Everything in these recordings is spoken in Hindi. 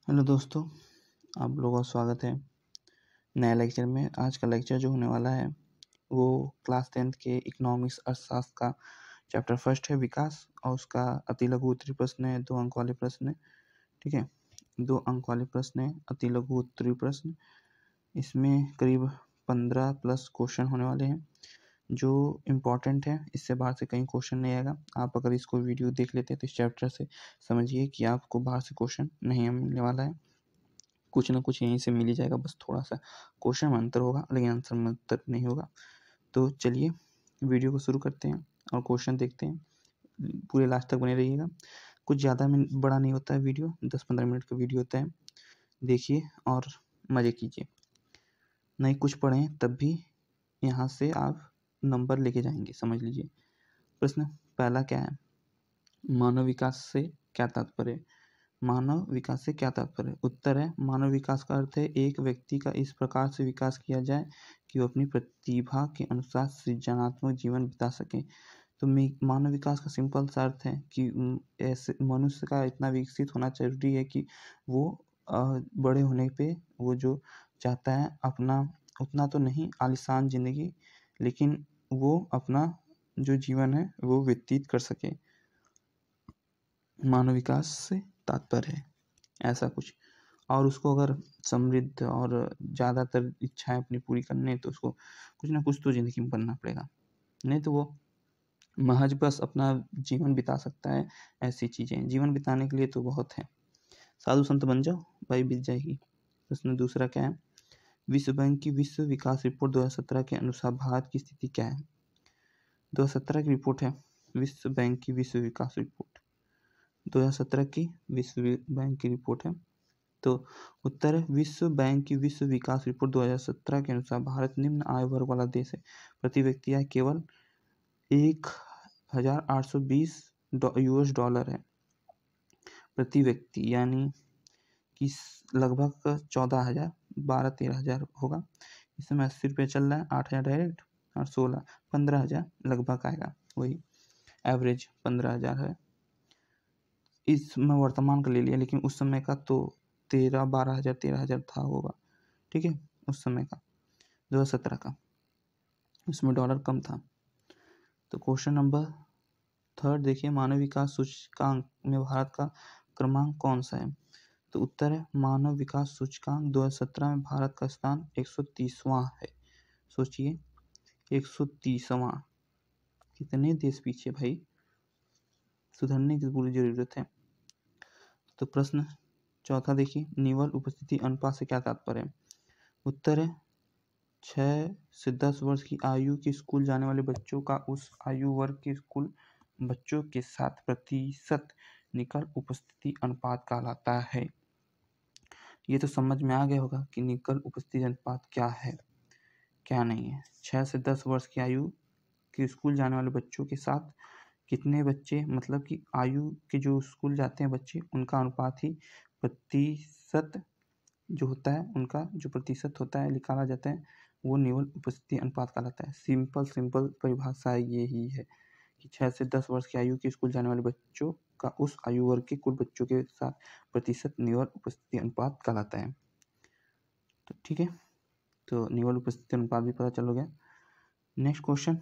हेलो दोस्तों, आप लोगों का स्वागत है नए लेक्चर में। आज का लेक्चर जो होने वाला है वो क्लास 10th के इकोनॉमिक्स अर्थशास्त्र का चैप्टर फर्स्ट है, विकास, और उसका अति लघु उत्तरी प्रश्न है, 2 अंक वाले प्रश्न है। ठीक है, 2 अंक वाले प्रश्न है, अति लघु उत्तरी प्रश्न। इसमें करीब 15 प्लस क्वेश्चन होने वाले हैं जो इम्पोर्टेंट है। इससे बाहर से कहीं क्वेश्चन नहीं आएगा। आप अगर इसको वीडियो देख लेते हैं तो इस चैप्टर से समझिए कि आपको बाहर से क्वेश्चन नहीं मिलने वाला है। कुछ ना कुछ यहीं से मिल ही जाएगा, बस थोड़ा सा क्वेश्चन में अंतर होगा लेकिन आंसर में अंतर नहीं होगा। तो चलिए वीडियो को शुरू करते हैं और क्वेश्चन देखते हैं। पूरे लास्ट तक बने रहिएगा। कुछ ज़्यादा बड़ा नहीं होता है वीडियो, 10-15 मिनट का वीडियो होता है। देखिए और मज़े कीजिए। नहीं कुछ पढ़ें तब भी यहाँ से आप नंबर लेके जाएंगे, समझ लीजिए। प्रश्न पहला क्या है, मानव विकास से क्या तात्पर्य है? मानव विकास से क्या तात्पर्य है? उत्तर है, मानव विकास का अर्थ है एक व्यक्ति का इस प्रकार से विकास किया जाए कि वो अपनी प्रतिभा के अनुसार सृजनात्मक जीवन बिता सके। तो मानव विकास का सिंपल सा अर्थ है कि ऐसे मनुष्य का इतना विकसित होना जरूरी है कि वो बड़े होने पे वो जो चाहता है अपना उतना तो नहीं आलीशान जिंदगी, लेकिन वो अपना जो जीवन है वो व्यतीत कर सके। मानव विकास से तात्पर्य है ऐसा कुछ। और उसको अगर समृद्ध और ज़्यादातर इच्छाएं अपनी पूरी करनी है तो उसको कुछ ना कुछ तो ज़िंदगी में बनना पड़ेगा, नहीं तो वो महज बस अपना जीवन बिता सकता है। ऐसी चीज़ें जीवन बिताने के लिए तो बहुत है। साधु संत बन जाओ भाई, बीत जाएगी। प्रश्न दूसरा क्या है, विश्व बैंक की विश्व विकास रिपोर्ट 2017 के अनुसार भारत की स्थिति क्या है? 2017 की रिपोर्ट है, विश्व बैंक की विश्व विकास रिपोर्ट 2017 की विश्व बैंक की रिपोर्ट है। तो उत्तर है, विश्व बैंक की विश्व विकास रिपोर्ट 2017 के अनुसार भारत निम्न आय वर्ग वाला देश है। प्रति व्यक्ति आय केवल 1820 यूएस डॉलर है प्रति व्यक्ति, यानी कि लगभग 14,000 12-13,000 होगा। इस समय 80 रुपये चल रहा है, 8,000 डायरेक्ट और 16 15,000 लगभग आएगा। वही एवरेज 15,000 है। इसमें वर्तमान का ले लिया, लेकिन उस समय का तो 13,000 था होगा। ठीक है, उस समय का 2017 का, उसमें डॉलर कम था। तो क्वेश्चन नंबर थर्ड देखिए, मानव विकास सूचकांक में भारत का क्रमांक कौन सा है? तो उत्तर है, मानव विकास सूचकांक 2017 में भारत का स्थान 130वां है। सोचिए 130वां, कितने देश पीछे भाई, सुधरने की पूरी जरूरत है। तो प्रश्न चौथा देखिए, निवल उपस्थिति अनुपात से क्या तात्पर्य है? उत्तर है, 6 से 10 वर्ष की आयु के स्कूल जाने वाले बच्चों का उस आयु वर्ग के स्कूल बच्चों के साथ प्रतिशत निकल उपस्थिति अनुपात कहलाता है। ये तो समझ में आ गया होगा कि निकल उपस्थिति अनुपात क्या है क्या नहीं है। 6 से 10 वर्ष की आयु के स्कूल जाने वाले बच्चों के साथ कितने बच्चे, मतलब कि आयु के जो स्कूल जाते हैं बच्चे, उनका अनुपात ही प्रतिशत जो होता है, उनका जो प्रतिशत होता है निकाला जाता है, वो निवल उपस्थिति अनुपात कहलाता है। सिंपल परिभाषा यही है कि 6 से 10 वर्ष की आयु के स्कूल जाने वाले बच्चों का उस आयु वर्ग के कुल बच्चों के साथ प्रतिशत निवल उपस्थिति अनुपात कहलाता है। तो ठीक है, तो निवल उपस्थिति अनुपात भी पता चल गया। नेक्स्ट क्वेश्चन,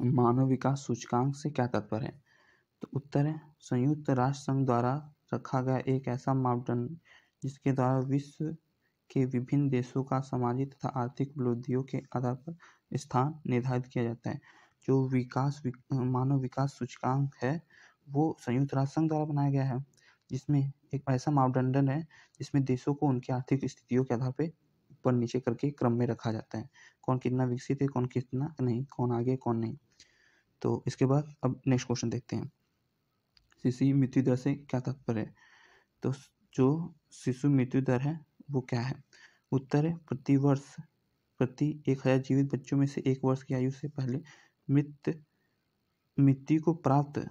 मानव विकास सूचकांक से क्या तात्पर्य है? तो उत्तर है, संयुक्त राष्ट्र संघ द्वारा रखा गया एक ऐसा मापदंड जिसके द्वारा विश्व के विभिन्न देशों का सामाजिक तथा आर्थिक उपलब्धियों के आधार पर स्थान निर्धारित किया जाता है। जो मानव विकास सूचकांक है वो संयुक्त राष्ट्र संघ द्वारा बनाया गया है, जिसमें एक ऐसा मापदंड है जिसमें देशों को उनकी आर्थिक स्थितियों के आधार पर ऊपर नीचे करके क्रम में रखा जाता है। कौन कितना विकसित है, कौन कितना नहीं, कौन आगे कौन नहीं। तो इसके बाद अब नेक्स्ट क्वेश्चन देखते हैं, शिशु मृत्यु दर से क्या तात्पर्य है? तो जो शिशु मृत्यु दर है वो क्या है? उत्तर है, प्रति 1,000 जीवित बच्चों में से 1 वर्ष की आयु से पहले मृत्यु को प्राप्त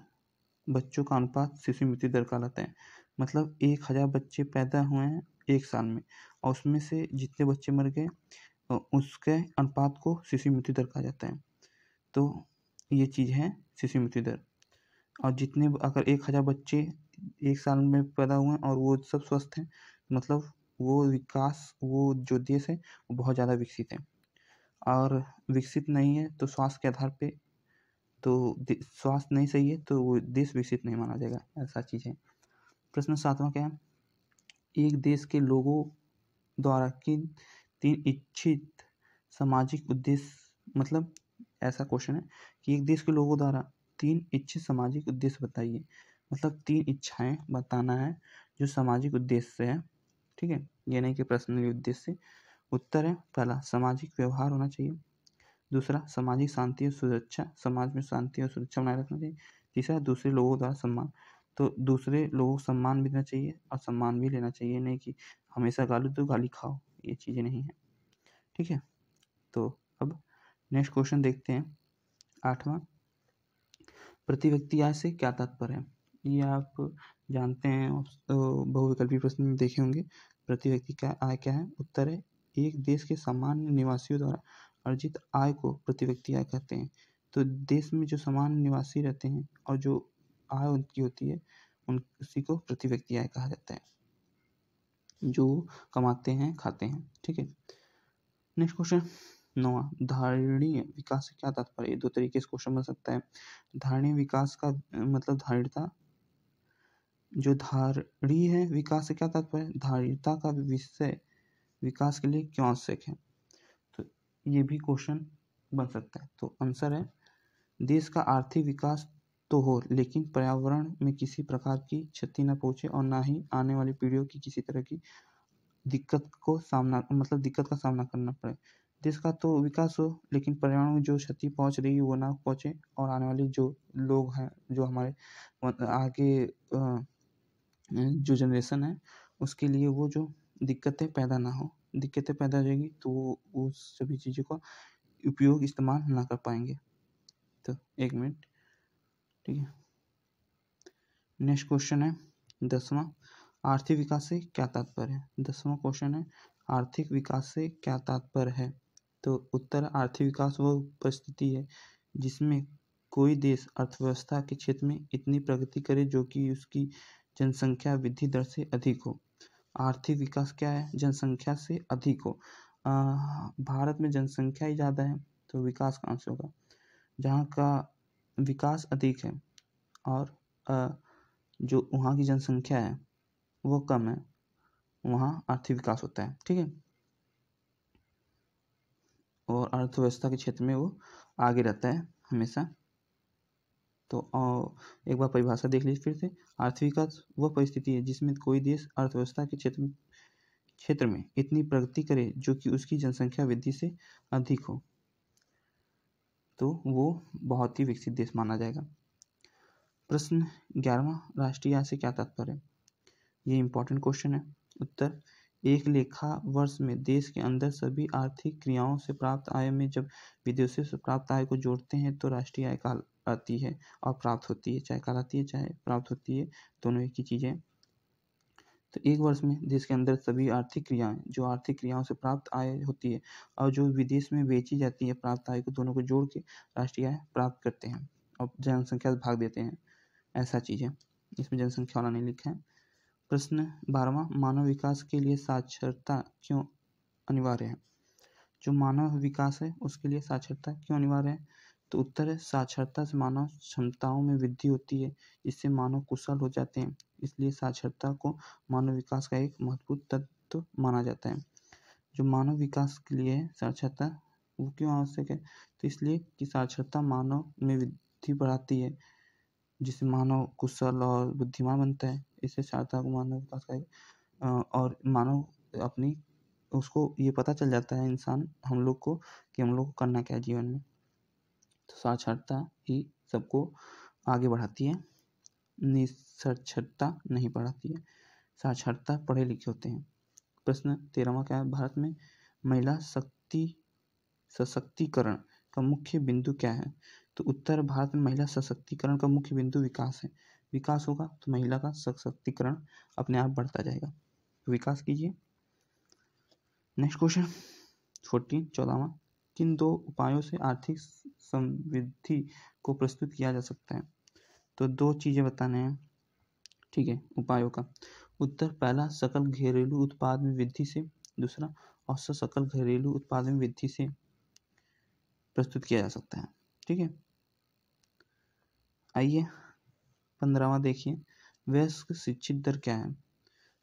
बच्चों का अनुपात शिशु मृत्यु दर कहलाता है। मतलब 1,000 बच्चे पैदा हुए हैं 1 साल में, और उसमें से जितने बच्चे मर गए उसके अनुपात को शिशु मृत्यु दर कहा जाता है। तो ये चीज़ है शिशु मृत्यु दर। और जितने अगर 1,000 बच्चे 1 साल में पैदा हुए और वो सब स्वस्थ हैं मतलब वो विकास, वो जो देश है वो बहुत ज़्यादा विकसित है, और विकसित नहीं है तो स्वास्थ्य के आधार पे, तो स्वास्थ्य नहीं सही है तो वो देश विकसित नहीं माना जाएगा, ऐसा चीज़ है। प्रश्न 7वां क्या है, एक देश के लोगों द्वारा किन 3 इच्छित सामाजिक उद्देश्य, मतलब ऐसा क्वेश्चन है कि एक देश के लोगों द्वारा 3 इच्छित सामाजिक उद्देश्य बताइए, मतलब 3 इच्छाएं बताना है जो सामाजिक उद्देश्य है, ठीक है, ये नहीं कि पर्सनली उद्देश्य। उत्तर है पहला, सामाजिक व्यवहार होना चाहिए, दूसरा सामाजिक शांति और सुरक्षा, समाज में शांति और सुरक्षा बनाए रखना चाहिए, तीसरा दूसरे लोगों द्वारा सम्मान, तो दूसरे लोगों को सम्मान भी देना चाहिए और सम्मान भी लेना चाहिए, नहीं कि हमेशा गाली दो गाली खाओ, ये चीज़ें नहीं है, ठीक है। तो अब नेक्स्ट क्वेश्चन देखते हैं, 8वां, प्रति व्यक्ति आय से क्या तात्पर्य है, ये आप जानते हैं, बहुविकल्पी प्रश्न में देखे होंगे। प्रति व्यक्ति का आय क्या है, उत्तर है एक देश के सामान्य निवासियों द्वारा अर्जित आय को प्रति व्यक्ति आय कहते हैं। तो देश में जो सामान्य निवासी रहते हैं और जो आय उनकी होती है उसी को प्रति व्यक्ति आय कहा जाता है, जो कमाते हैं खाते हैं, ठीक है। नेक्स्ट क्वेश्चन 9वां, धारणीय विकास से क्या तात्पर्य, 2 तरीके से क्वेश्चन बन सकता है। धारणीय विकास का मतलब धारिता, जो धारणीय है विकास से क्या तात्पर्य, धारिता का विषय विकास के लिए क्यों आवश्यक है, तो ये भी क्वेश्चन बन सकता है। तो आंसर है देश का आर्थिक विकास तो हो लेकिन पर्यावरण में किसी प्रकार की क्षति न पहुंचे और ना ही आने वाली पीढ़ियों की किसी तरह की दिक्कत का सामना करना पड़े। देश का तो विकास हो लेकिन पर्यावरण में जो क्षति पहुंच रही है वो ना पहुंचे, और आने वाले जो लोग हैं, जो हमारे आगे जो जनरेशन है उसके लिए वो जो दिक्कतें पैदा ना हो, दिक्कतें पैदा हो जाएगी तो वो उस सभी चीज़ों का उपयोग इस्तेमाल ना कर पाएंगे। तो 1 मिनट, ठीक है। नेक्स्ट क्वेश्चन है 10वां, आर्थिक विकास से क्या तात्पर्य है, 10वां क्वेश्चन है आर्थिक विकास से क्या तात्पर्य है, तो उत्तर आर्थिक विकास वह परिस्थिति है जिसमें कोई देश अर्थव्यवस्था के क्षेत्र में इतनी प्रगति करे जो कि उसकी जनसंख्या वृद्धि दर से अधिक हो। आर्थिक विकास क्या है, जनसंख्या से अधिक हो। भारत में जनसंख्या ही ज़्यादा है तो विकास कहाँ से होगा, जहाँ का विकास अधिक है और जो वहाँ की जनसंख्या है वो कम है, वहाँ आर्थिक विकास होता है, ठीक है, और अर्थव्यवस्था के क्षेत्र में वो आगे रहता है हमेशा। तो एक बार परिभाषा देख लीजिए फिर से, आर्थिक विकास वह परिस्थिति है जिसमें कोई देश अर्थव्यवस्था के क्षेत्र में इतनी प्रगति करे जो कि उसकी जनसंख्या वृद्धि से अधिक हो, तो वो बहुत ही विकसित देश माना जाएगा। प्रश्न 11वां, राष्ट्रीय आय से क्या तात्पर्य है, ये इंपॉर्टेंट क्वेश्चन है। उत्तर, एक लेखा वर्ष में देश के अंदर सभी आर्थिक क्रियाओं से प्राप्त आय में जब विदेशों से प्राप्त आय को जोड़ते हैं तो राष्ट्रीय आय कहलाती है और प्राप्त होती है, चाहे कहलाती है चाहे प्राप्त होती है, दोनों एक ही चीज़ें। तो एक वर्ष में देश के अंदर सभी आर्थिक क्रियाएं, जो आर्थिक क्रियाओं से प्राप्त आय होती है और जो विदेश में बेची जाती है प्राप्त आय को, दोनों को जोड़ के राष्ट्रीय आय प्राप्त करते हैं और जनसंख्या से भाग देते हैं, ऐसा चीज़ है, इसमें जनसंख्या वाला नहीं लिखा है। प्रश्न 12वां, मानव विकास के लिए साक्षरता क्यों अनिवार्य है, जो मानव विकास है उसके लिए साक्षरता क्यों अनिवार्य है, तो उत्तर है साक्षरता से मानव क्षमताओं में वृद्धि होती है, इससे मानव कुशल हो जाते हैं, इसलिए साक्षरता को मानव विकास का एक महत्वपूर्ण तत्व माना जाता है। जो मानव विकास के लिए साक्षरता वो क्यों आवश्यक है, तो इसलिए कि साक्षरता मानव में वृद्धि बढ़ाती है जिससे मानव कुशल और बुद्धिमान बनता है, इससे साक्षरता को मानव विकास का और मानव अपनी उसको ये पता चल जाता है इंसान हम लोग को कि हम लोग को करना क्या है जीवन में। तो साक्षरता ही सबको आगे बढ़ाती है, निरक्षरता नहीं बढ़ाती है, साक्षरता पढ़े लिखे होते हैं। प्रश्न 13वां क्या है, भारत में महिला सशक्तिकरण का मुख्य बिंदु क्या है, तो उत्तर, भारत में महिला सशक्तिकरण का मुख्य बिंदु विकास है, विकास होगा तो महिला का सशक्तिकरण अपने आप बढ़ता जाएगा, तो विकास कीजिए। नेक्स्ट क्वेश्चन 14वां, किन 2 उपायों से आर्थिक समृद्धि को प्रस्तुत किया जा सकता है, तो 2 चीज़ें बताने हैं, ठीक है, उपायों का। उत्तर पहला सकल घरेलू उत्पाद में वृद्धि से, दूसरा औसत सकल घरेलू उत्पाद में वृद्धि से प्रस्तुत किया जा सकता है। ठीक है, आइए 15वां देखिए, वयस्क शिक्षित दर क्या है।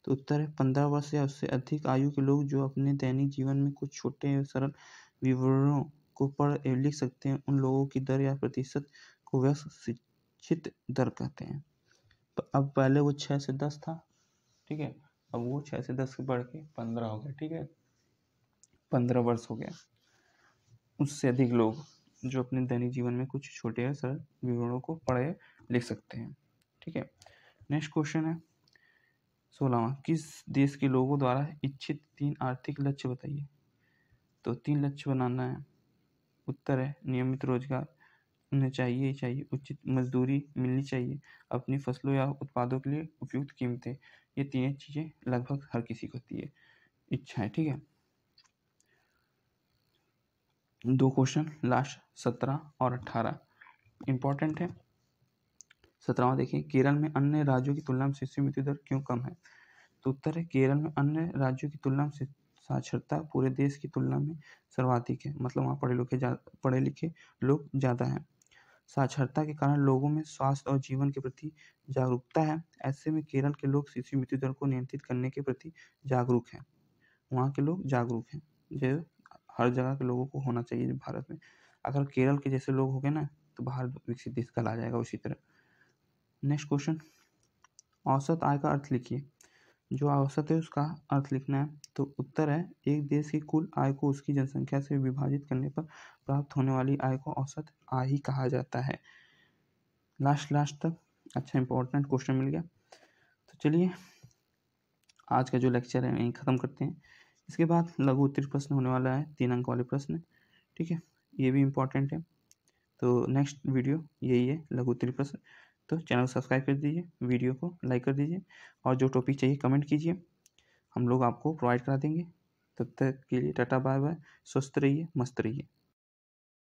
तो उत्तर है 15 वर्ष या उससे अधिक आयु के लोग जो अपने दैनिक जीवन में कुछ छोटे और सरल विवरणों को पढ़ एवं लिख सकते हैं, उन लोगों की दर या प्रतिशत को वयस्क शिक्षित दर कहते हैं। तो अब पहले वो 6 से 10 था, ठीक है, अब वो 6 से 10 के बढ़ के 15 हो गया। ठीक है, 15 वर्ष हो गया, उससे अधिक लोग जो अपने दैनिक जीवन में कुछ छोटे या सरल विवरणों को पढ़े लिख सकते हैं। ठीक है, नेक्स्ट क्वेश्चन है 16वां, किस देश के लोगों द्वारा इच्छित 3 आर्थिक लक्ष्य बताइए। तो 3 लक्ष्य बनाना है। उत्तर है नियमित रोजगार उन्हें चाहिए चाहिए, उचित मजदूरी मिलनी चाहिए, अपनी फसलों या उत्पादों के लिए उपयुक्त कीमतें। ये तीन चीजें लगभग हर किसी को होती है, इच्छा है। ठीक है, 2 क्वेश्चन लास्ट 17 और 18 इंपॉर्टेंट है। 17वां देखिए, केरल में अन्य राज्यों की तुलना में शिशु मृत्यु दर क्यों कम है। तो उत्तर है केरल में अन्य राज्यों की तुलना में साक्षरता पूरे देश की तुलना में सर्वाधिक है, मतलब वहाँ पढ़े लिखे लोग ज़्यादा हैं। साक्षरता के कारण लोगों में स्वास्थ्य और जीवन के प्रति जागरूकता है। ऐसे में केरल के लोग शिशु मृत्यु दर को नियंत्रित करने के प्रति जागरूक हैं। वहाँ के लोग जागरूक हैं, जो हर जगह के लोगों को होना चाहिए भारत में। अगर केरल के जैसे लोग हो गए ना तो बाहर विकसित देश कल आ जाएगा उसी तरह। नेक्स्ट क्वेश्चन, औसत आय का अर्थ लिखिए। जो औसत है उसका अर्थ लिखना है। तो उत्तर है एक देश की कुल आय को उसकी जनसंख्या से विभाजित करने पर प्राप्त होने वाली आय को औसत आय ही कहा जाता है। लास्ट तक अच्छा इंपॉर्टेंट क्वेश्चन मिल गया। तो चलिए आज का जो लेक्चर है यहीं ख़त्म करते हैं। इसके बाद लघु उत्तरीय प्रश्न होने वाला है, 3 अंक वाले प्रश्न। ठीक है, ये भी इम्पोर्टेंट है। तो नेक्स्ट वीडियो यही है, लघु उत्तरीय प्रश्न। तो चैनल को सब्सक्राइब कर दीजिए, वीडियो को लाइक कर दीजिए, और जो टॉपिक चाहिए कमेंट कीजिए, हम लोग आपको प्रोवाइड करा देंगे। तब तक के लिए टाटा बाय बाय, स्वस्थ रहिए, मस्त रहिए।